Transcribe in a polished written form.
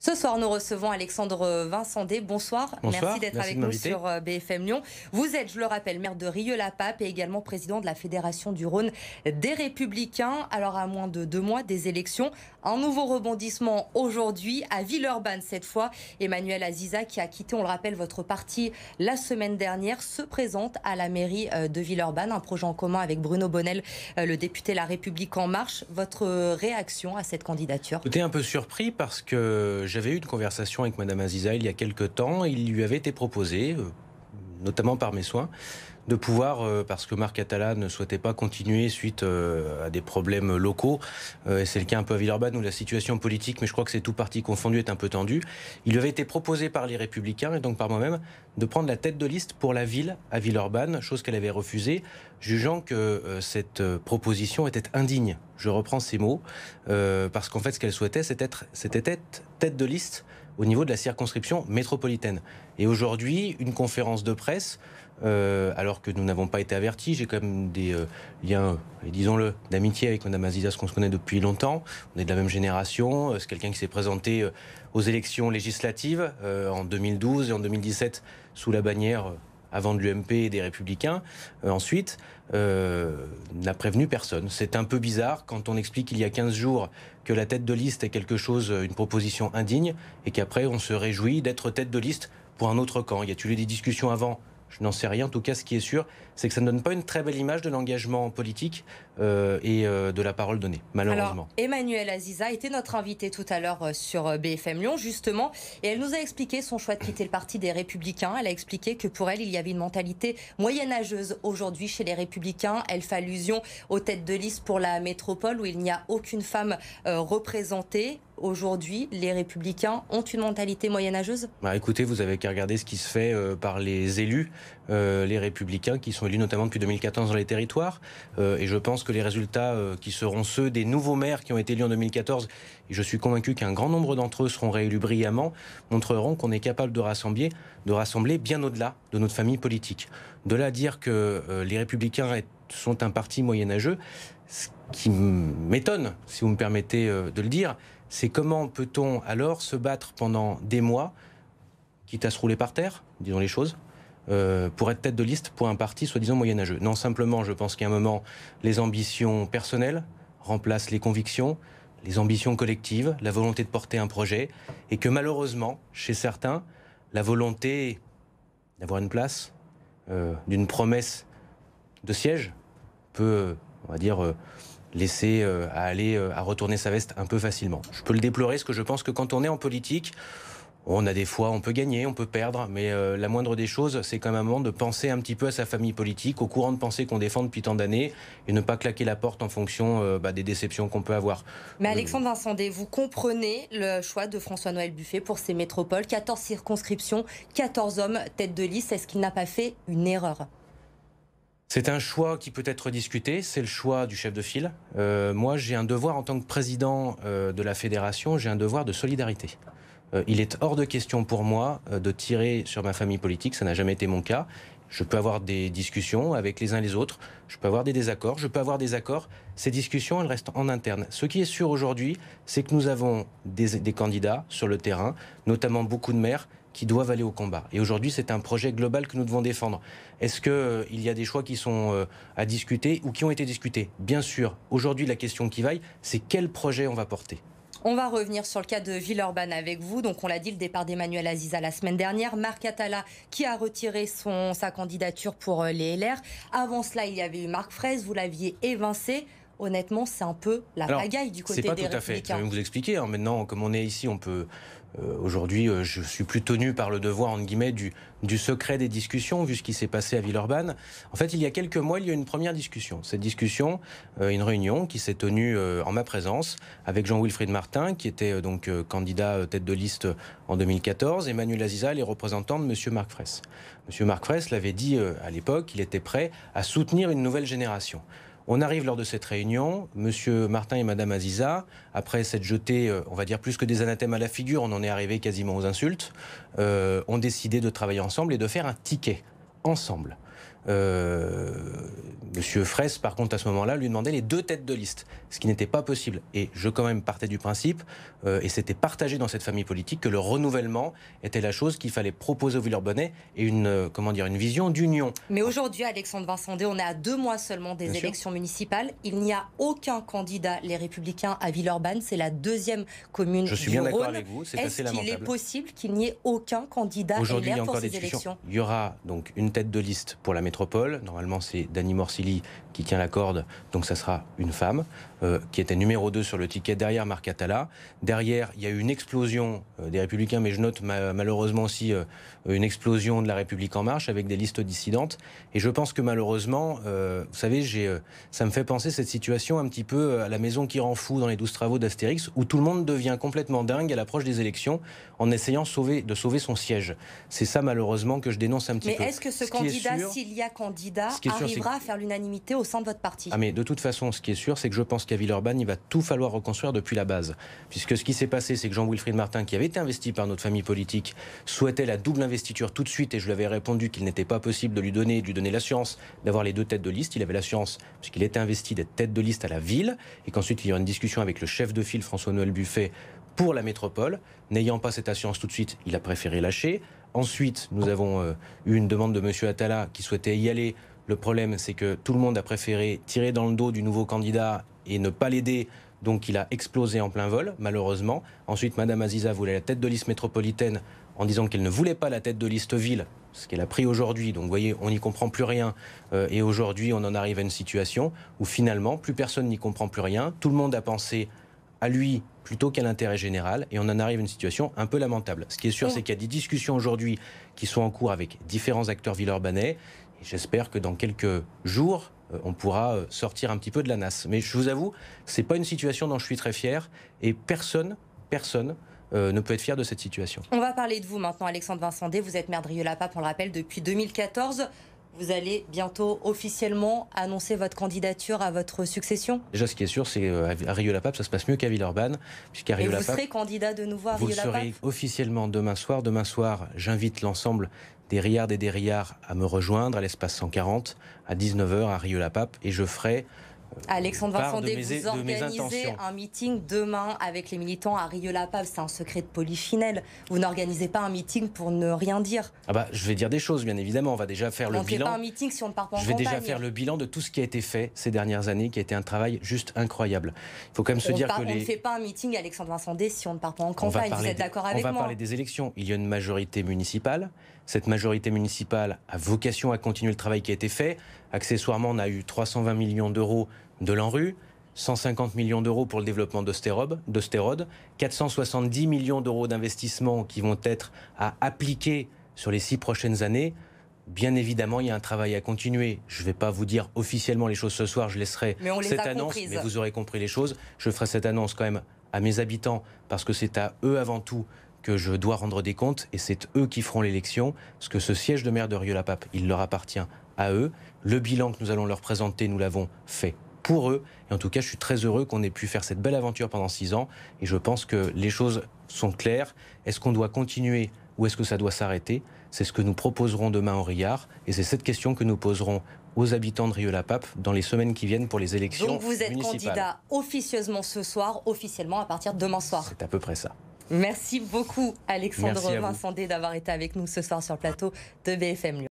Ce soir, nous recevons Alexandre Vincendé. Bonsoir. Bonsoir, Merci d'être avec nous sur BFM Lyon. Vous êtes, je le rappelle, maire de Rieux-la-Pape et également président de la Fédération du Rhône des Républicains. Alors, à moins de 2 mois des élections, un nouveau rebondissement aujourd'hui à Villeurbanne cette fois. Emmanuel Aziza, qui a quitté, on le rappelle, votre parti la semaine dernière, se présente à la mairie de Villeurbanne. Un projet en commun avec Bruno Bonnel, le député La République En Marche. Votre réaction à cette candidature? J'étais un peu surpris parce que j'avais eu une conversation avec Madame Aziza il y a quelques temps. Il lui avait été proposé, notamment par mes soins, de pouvoir, parce que Marc Atala ne souhaitait pas continuer suite à des problèmes locaux, et c'est le cas un peu à Villeurbanne où la situation politique, mais je crois que c'est tout parti confondu, est un peu tendue. Il lui avait été proposé par les Républicains et donc par moi-même de prendre la tête de liste pour la ville à Villeurbanne, chose qu'elle avait refusée, jugeant que cette proposition était indigne. Je reprends ces mots, parce qu'en fait ce qu'elle souhaitait c'était être tête de liste au niveau de la circonscription métropolitaine. Et aujourd'hui, une conférence de presse, alors que nous n'avons pas été avertis, j'ai quand même des liens, disons-le, d'amitié avec Mme Aziza, qu'on se connaît depuis longtemps. On est de la même génération. C'est quelqu'un qui s'est présenté aux élections législatives en 2012 et en 2017 sous la bannière avant de l'UMP et des Républicains. Ensuite, n'a prévenu personne. C'est un peu bizarre quand on explique il y a 15 jours que la tête de liste est quelque chose, une proposition indigne, et qu'après on se réjouit d'être tête de liste pour un autre camp. Y a-t-il eu des discussions avant ? Je n'en sais rien. En tout cas, ce qui est sûr, c'est que ça ne donne pas une très belle image de l'engagement politique et de la parole donnée, malheureusement. Alors, Emmanuel Aziza était notre invitée tout à l'heure sur BFM Lyon, justement, et elle nous a expliqué son choix de quitter le parti des Républicains. Elle a expliqué que pour elle, il y avait une mentalité moyenâgeuse aujourd'hui chez les Républicains. Elle fait allusion aux têtes de liste pour la métropole où il n'y a aucune femme représentée. Aujourd'hui, les Républicains ont une mentalité moyenâgeuse ? Écoutez, vous avez qu'à regarder ce qui se fait par les élus, les Républicains, qui sont élus notamment depuis 2014 dans les territoires. Et je pense que les résultats qui seront ceux des nouveaux maires qui ont été élus en 2014, et je suis convaincu qu'un grand nombre d'entre eux seront réélus brillamment, montreront qu'on est capable de rassembler bien au-delà de notre famille politique. De là à dire que les Républicains sont un parti moyenâgeux, ce qui m'étonne, si vous me permettez de le dire, c'est comment peut-on alors se battre pendant des mois, quitte à se rouler par terre, disons les choses, pour être tête de liste pour un parti soi-disant moyenâgeux. Non, simplement, je pense qu'à un moment, les ambitions personnelles remplacent les convictions, les ambitions collectives, la volonté de porter un projet, et que malheureusement, chez certains, la volonté d'avoir une place, d'une promesse de siège, peut, on va dire, laisser à retourner sa veste un peu facilement. Je peux le déplorer, parce que je pense que quand on est en politique, on a des fois, on peut gagner, on peut perdre, mais la moindre des choses, c'est quand même un moment de penser un petit peu à sa famille politique, au courant de pensée qu'on défend depuis tant d'années, et ne pas claquer la porte en fonction des déceptions qu'on peut avoir. Mais Alexandre Vincendé, vous comprenez le choix de François-Noël Buffet pour ces métropoles, 14 circonscriptions, 14 hommes, tête de liste. Est-ce qu'il n'a pas fait une erreur ? C'est un choix qui peut être discuté, c'est le choix du chef de file. Moi, j'ai un devoir en tant que président de la fédération, j'ai un devoir de solidarité. Il est hors de question pour moi de tirer sur ma famille politique, ça n'a jamais été mon cas. Je peux avoir des discussions avec les uns et les autres, je peux avoir des désaccords, je peux avoir des accords. Ces discussions, elles restent en interne. Ce qui est sûr aujourd'hui, c'est que nous avons des candidats sur le terrain, notamment beaucoup de maires, qui doivent aller au combat. Et aujourd'hui, c'est un projet global que nous devons défendre. Est-ce qu'il y a des choix qui sont à discuter ou qui ont été discutés ? Bien sûr. Aujourd'hui, la question qui vaille, c'est quel projet on va porter ? On va revenir sur le cas de Villeurbanne avec vous. Donc, on l'a dit, le départ d'Emmanuel Aziza la semaine dernière. Marc Atala qui a retiré sa candidature pour les LR. Avant cela, il y avait eu Marc Fraisse. Vous l'aviez évincé. Honnêtement, c'est un peu la pagaille du côté des Républicains. C'est pas tout à fait. Je vais vous expliquer. Maintenant, comme on est ici, on peut... Aujourd'hui, je suis plus tenu par le devoir, entre guillemets, du secret des discussions, vu ce qui s'est passé à Villeurbanne. En fait, il y a quelques mois, il y a eu une première discussion. Cette discussion, une réunion qui s'est tenue en ma présence avec Jean-Wilfried Martin, qui était donc candidat tête de liste en 2014, et Emmanuel Aziza, les représentants de M. Marc Fraisse. M. Marc Fraisse l'avait dit à l'époque qu'il était prêt à soutenir une nouvelle génération. On arrive lors de cette réunion, Monsieur Martin et Madame Aziza, après s'être jeté, on va dire plus que des anathèmes à la figure, on en est arrivé quasiment aux insultes, ont décidé de travailler ensemble et de faire un ticket ensemble. Monsieur Fraisse, par contre, à ce moment-là, lui demandait les 2 têtes de liste, ce qui n'était pas possible. Et je, quand même, partais du principe, et c'était partagé dans cette famille politique, que le renouvellement était la chose qu'il fallait proposer au Villeurbanais et une vision d'union. Mais aujourd'hui, Alexandre Vincendé, on est à 2 mois seulement des élections municipales. Il n'y a aucun candidat, les Républicains, à Villeurbanne. C'est la 2e commune du Rhône. Je suis bien d'accord avec vous, c'est assez lamentable. Est-ce qu'il est possible qu'il n'y ait aucun candidat LR pour ces élections? Il y aura donc une tête de liste pour la métropole. Normalement, c'est Dany Morsilly qui tient la corde, donc ça sera une femme, qui était numéro 2 sur le ticket derrière Marc Attala. Derrière, il y a eu une explosion des Républicains, mais je note malheureusement aussi une explosion de la République En Marche avec des listes dissidentes. Et je pense que malheureusement, vous savez, ça me fait penser cette situation un petit peu à la maison qui rend fou dans les 12 travaux d'Astérix, où tout le monde devient complètement dingue à l'approche des élections en essayant de sauver son siège. C'est ça malheureusement que je dénonce un petit peu. Mais est-ce que ce candidat, s'il y a candidat, arrivera à faire l'unanimité au sein de votre parti? Ah mais de toute façon, ce qui est sûr, c'est que je pense qu'à Villeurbanne, il va tout falloir reconstruire depuis la base. Puisque ce qui s'est passé, c'est que Jean-Wilfried Martin, qui avait été investi par notre famille politique, souhaitait la double investiture tout de suite, et je lui avais répondu qu'il n'était pas possible de lui donner l'assurance d'avoir les 2 têtes de liste. Il avait l'assurance, puisqu'il était investi, d'être tête de liste à la ville, et qu'ensuite il y aura une discussion avec le chef de file, François-Noël Buffet, pour la métropole. N'ayant pas cette assurance tout de suite, il a préféré lâcher. Ensuite, nous avons eu une demande de M. Attala qui souhaitait y aller. Le problème, c'est que tout le monde a préféré tirer dans le dos du nouveau candidat et ne pas l'aider. Donc il a explosé en plein vol, malheureusement. Ensuite, Mme Aziza voulait la tête de liste métropolitaine en disant qu'elle ne voulait pas la tête de liste ville, ce qu'elle a pris aujourd'hui. Donc vous voyez, on n'y comprend plus rien. Et aujourd'hui, on en arrive à une situation où finalement, plus personne n'y comprend plus rien. Tout le monde a pensé à lui plutôt qu'à l'intérêt général, et on en arrive à une situation un peu lamentable. Ce qui est sûr, c'est qu'il y a des discussions aujourd'hui qui sont en cours avec différents acteurs villeurbanais, et j'espère que dans quelques jours, on pourra sortir un petit peu de la nasse. Mais je vous avoue, c'est pas une situation dont je suis très fier, et personne ne peut être fier de cette situation. On va parler de vous maintenant, Alexandre Vincendé. Vous êtes maire de Rieux-la-Pape, on le rappelle, depuis 2014. Vous allez bientôt officiellement annoncer votre candidature à votre succession? Déjà, ce qui est sûr, c'est qu'à Rieux-la-Pape, ça se passe mieux qu'à Villeurbanne. Et vous serez candidat de nouveau à Rieux-la-Pape? Vous le serez officiellement demain soir. Demain soir, j'invite l'ensemble des Riards et des Riards à me rejoindre à l'espace 140 à 19h à Rieux-la-Pape, et je ferai Alexandre Vincendé, vous organisez un meeting demain avec les militants à Rieux-la-Pape. C'est un secret de polichinelle. Vous n'organisez pas un meeting pour ne rien dire. Ah bah, je vais dire des choses, bien évidemment. On va déjà faire le bilan. On ne fait pas un meeting si on ne part pas en campagne. Je vais déjà faire le bilan de tout ce qui a été fait ces dernières années, qui a été un travail juste incroyable. Il faut quand même se dire que on ne fait pas un meeting, Alexandre Vincendé, si on ne part pas en campagne. Vous êtes d'accord avec moi? On va parler des élections. Il y a une majorité municipale. Cette majorité municipale a vocation à continuer le travail qui a été fait. Accessoirement, on a eu 320 millions d'euros de l'ANRU, 150 millions d'euros pour le développement d'Ostérode, 470 millions d'euros d'investissements qui vont être à appliquer sur les 6 prochaines années. Bien évidemment, il y a un travail à continuer. Je ne vais pas vous dire officiellement les choses ce soir, je laisserai cette annonce, mais vous aurez compris les choses. Je ferai cette annonce quand même à mes habitants, parce que c'est à eux avant tout que je dois rendre des comptes, et c'est eux qui feront l'élection, parce que ce siège de maire de Rieux-la-Pape, il leur appartient à eux. Le bilan que nous allons leur présenter, nous l'avons fait pour eux. Et en tout cas, je suis très heureux qu'on ait pu faire cette belle aventure pendant 6 ans. Et je pense que les choses sont claires. Est-ce qu'on doit continuer ou est-ce que ça doit s'arrêter? C'est ce que nous proposerons demain au Riard. Et c'est cette question que nous poserons aux habitants de Rieux-la-Pape dans les semaines qui viennent pour les élections municipales. Donc vous êtes candidat officieusement ce soir, officiellement à partir de demain soir. C'est à peu près ça. Merci beaucoup Alexandre Vincendé d'avoir été avec nous ce soir sur le plateau de BFM Lyon.